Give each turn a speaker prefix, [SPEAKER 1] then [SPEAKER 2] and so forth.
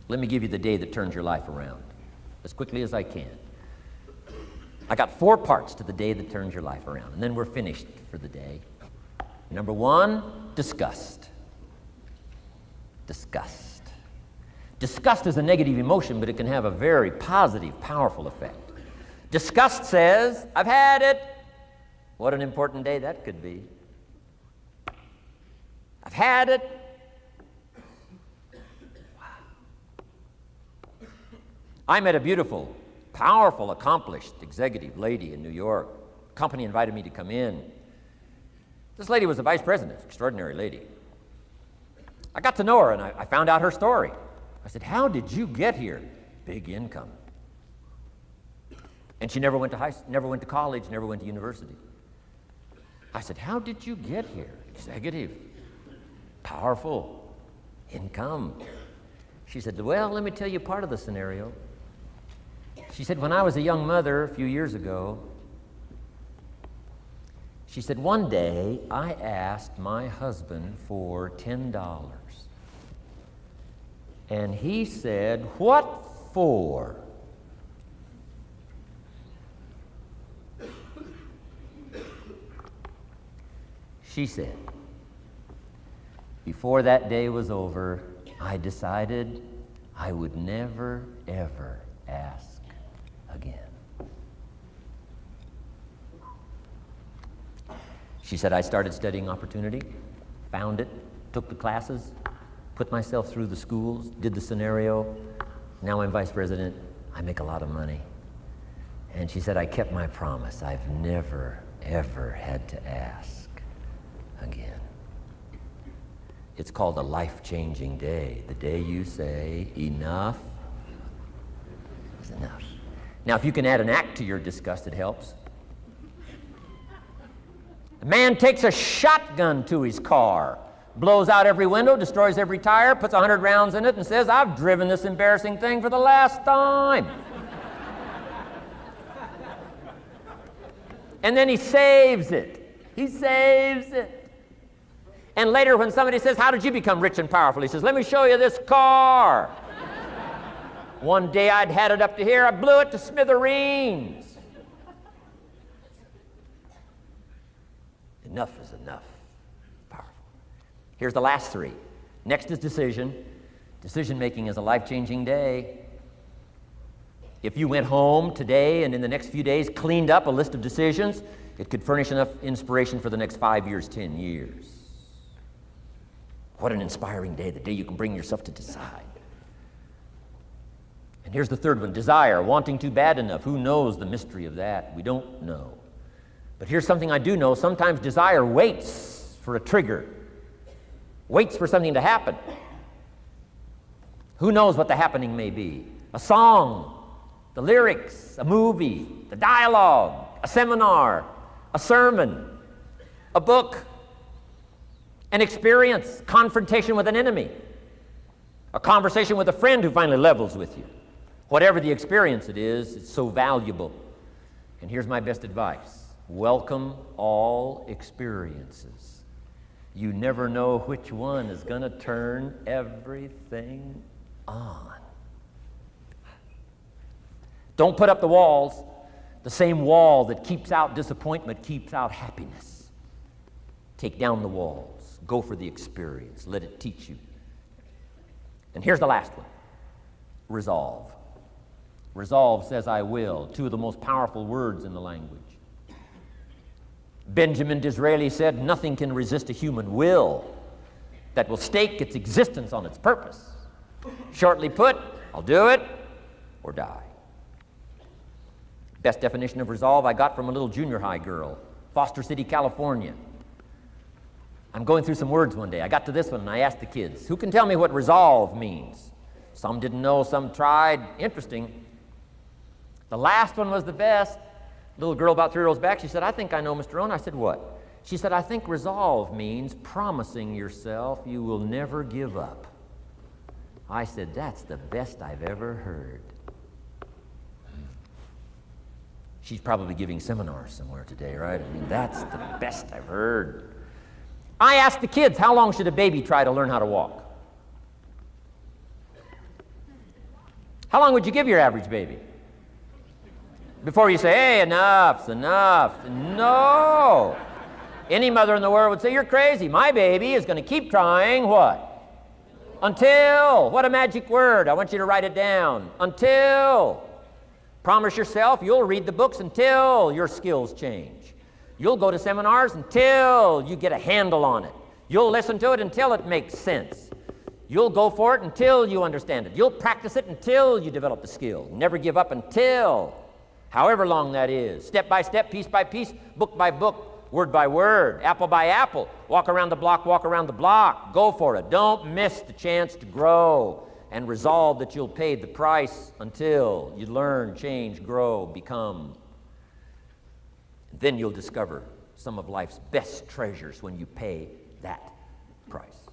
[SPEAKER 1] Let me give you the day that turns your life around as quickly as I can. I got 4 parts to the day that turns your life around, and then we're finished for the day. Number 1, disgust. Disgust. Disgust is a negative emotion, but it can have a very positive, powerful effect. Disgust says, I've had it. What an important day that could be. I've had it. Wow. I met a beautiful, powerful, accomplished executive lady in New York. The company invited me to come in. This lady was a vice president, extraordinary lady. I got to know her and I found out her story. I said, how did you get here? Big income. And she never went to college, never went to university. I said, how did you get here? Executive, powerful, income. She said, well, let me tell you part of the scenario. She said, when I was a young mother a few years ago, she said, one day I asked my husband for $10. And he said, what for? She said, before that day was over, I decided I would never, ever ask again. She said, I started studying opportunity, found it, took the classes, put myself through the schools, did the scenario. Now I'm vice president. I make a lot of money. And she said, I kept my promise. I've never, ever had to ask again. It's called a life-changing day. The day you say, enough is enough. Now, if you can add an act to your disgust, it helps. A man takes a shotgun to his car, blows out every window, destroys every tire, puts 100 rounds in it, and says, I've driven this embarrassing thing for the last time. And then he saves it. He saves it. And later when somebody says, how did you become rich and powerful? He says, let me show you this car. One day I'd had it up to here, I blew it to smithereens. Enough is enough. Powerful. Here's the last 3. Next is decision. Decision making is a life-changing day. If you went home today and in the next few days cleaned up a list of decisions, it could furnish enough inspiration for the next 5 years, 10 years. What an inspiring day, the day you can bring yourself to decide. And here's the 3rd one, desire, wanting to bad enough. Who knows the mystery of that? We don't know. But here's something I do know. Sometimes desire waits for a trigger, waits for something to happen. Who knows what the happening may be? A song, the lyrics, a movie, the dialogue, a seminar, a sermon, a book, an experience, confrontation with an enemy, a conversation with a friend who finally levels with you. Whatever the experience it is, it's so valuable. And here's my best advice. Welcome all experiences. You never know which one is going to turn everything on. Don't put up the walls. The same wall that keeps out disappointment keeps out happiness. Take down the walls. Go for the experience. Let it teach you. And here's the last one. Resolve. Resolve says, I will. 2 of the most powerful words in the language. Benjamin Disraeli said, nothing can resist a human will that will stake its existence on its purpose. Shortly put, I'll do it or die. Best definition of resolve I got from a little junior high girl, Foster City, California. I'm going through some words one day. I got to this one and I asked the kids, who can tell me what resolve means? Some didn't know, some tried. Interesting. The last one was the best. Little girl about 3 rows back, she said, I think I know, Mr. Rohn. I said, what? She said, I think resolve means promising yourself you will never give up. I said, that's the best I've ever heard. She's probably giving seminars somewhere today, right? I mean, that's the best I've heard. I asked the kids, how long should a baby try to learn how to walk? How long would you give your average baby? Before you say, hey, enough's enough. No. Any mother in the world would say, you're crazy. My baby is going to keep trying what? Until. What a magic word. I want you to write it down. Until. Promise yourself you'll read the books until your skills change. You'll go to seminars until you get a handle on it. You'll listen to it until it makes sense. You'll go for it until you understand it. You'll practice it until you develop the skill. Never give up until, however long that is. Step by step, piece by piece, book by book, word by word, apple by apple. Walk around the block, walk around the block. Go for it. Don't miss the chance to grow. And resolve that you'll pay the price until you learn, change, grow, become. Then you'll discover some of life's best treasures when you pay that price.